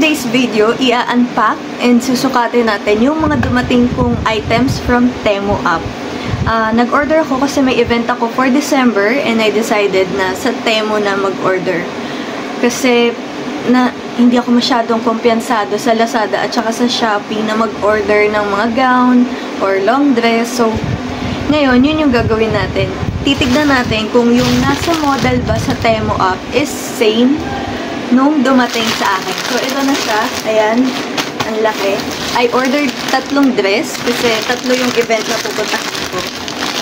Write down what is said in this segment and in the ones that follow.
today's video, i-unpack and susukatin natin yung mga dumating kong items from Temu app. Nag-order ako kasi may event ako for December and I decided na sa Temu na mag-order. Kasi hindi ako masyadong kumpiyansado sa Lazada at saka sa Shopee na mag-order ng mga gown or long dress. So, ngayon, yun yung gagawin natin. Titignan natin kung yung nasa model ba sa Temu app is same nung dumating sa akin. So, ito na siya. Ayan. Ang laki. I ordered 3 dress kasi 3 yung event na pupuntahan ko.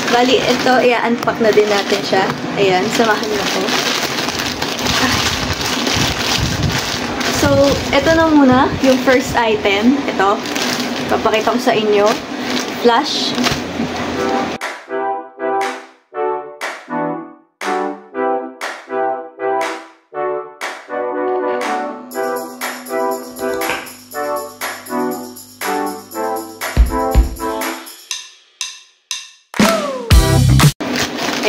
Bali, ito, i-unpack na din natin siya. Ayan, samahan na ko. So, ito na muna yung first item. Ito. Papakita ko sa inyo. Flash.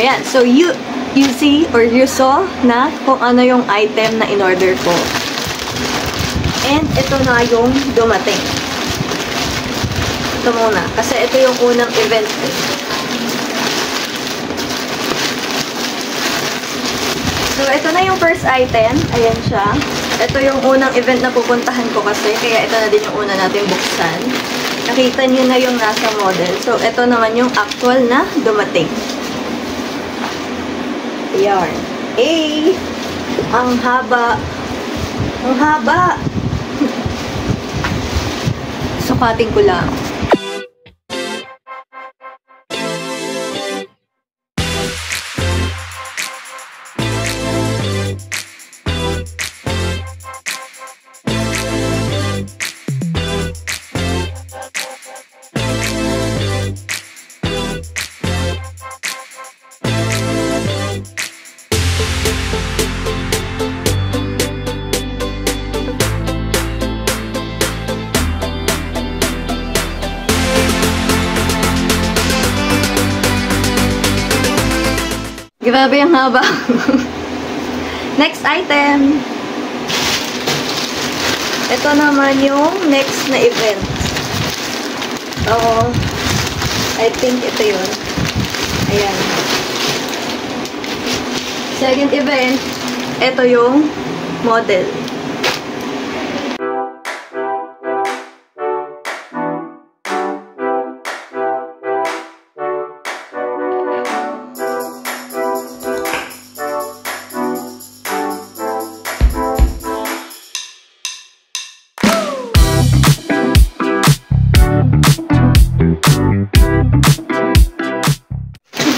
Ayan, so you see or you saw na kung ano yung item na in-order ko. And ito na yung dumating. Ito muna, kasi ito yung unang event. So ito na yung first item. Ayan siya. Ito yung unang event na pupuntahan ko kasi, kaya ito na din yung una natin buksan. Nakita niyo na yung nasa model. So ito naman yung actual na dumating. Ayan. Eh! Ang haba. Ang haba! Sukatin ko lang. Grabe ang haba. Next item. Ito naman yung next na event. I think ito yun. Ayan. Second event, ito yung model.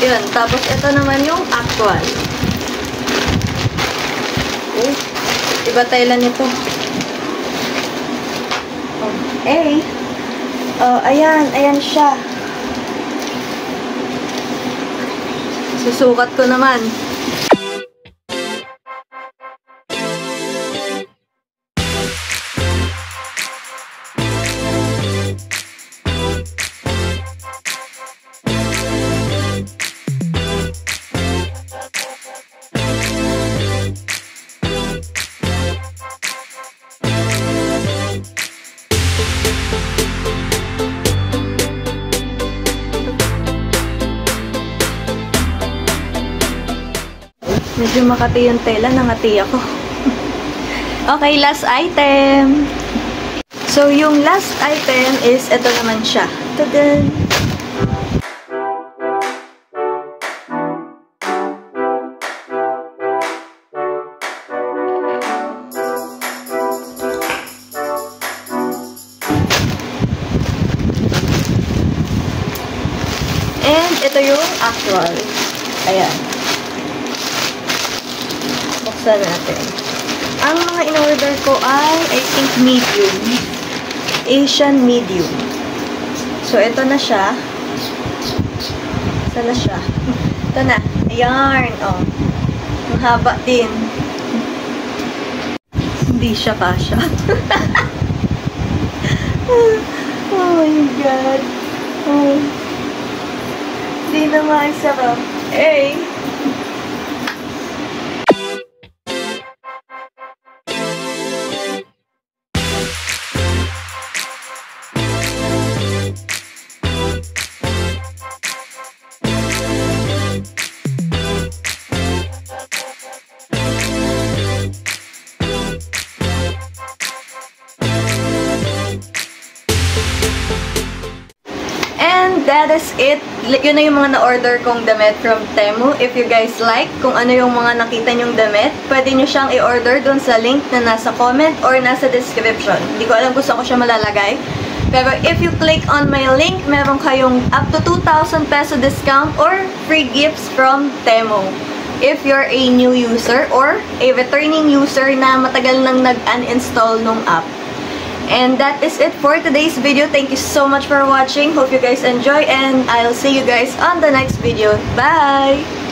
Yun. Tapos, ito naman yung actual. Iba tela nito. Okay. Ayan. Ayan siya. Susukat ko naman. Medyo makati yung tela, nangati ako. Okay, last item. So, yung last item is, ito naman siya. Tadan! And, ito yung actual. Ayan. Buksan natin. Ang mga in-order ko ay, I think, medium. Asian medium. So, ito na siya. Ito na siya. Ito na. Ayan. Oh. Ang haba din. Hindi siya kasha. Oh my God. Oh. Hindi naman sarap. Hey! And that is it. Yun na yung mga na-order kong damit from Temu. If you guys like kung ano yung mga nakita nyong damit, pwede nyo siyang i-order dun sa link na nasa comment or nasa description. Hindi ko alam kung saan ko siya malalagay. Pero if you click on my link, meron kayong up to 2,000 peso discount or free gifts from Temu. If you're a new user or a returning user na matagal nang nag-uninstall nung app. And that is it for today's video. Thank you so much for watching. Hope you guys enjoy and I'll see you guys on the next video. Bye!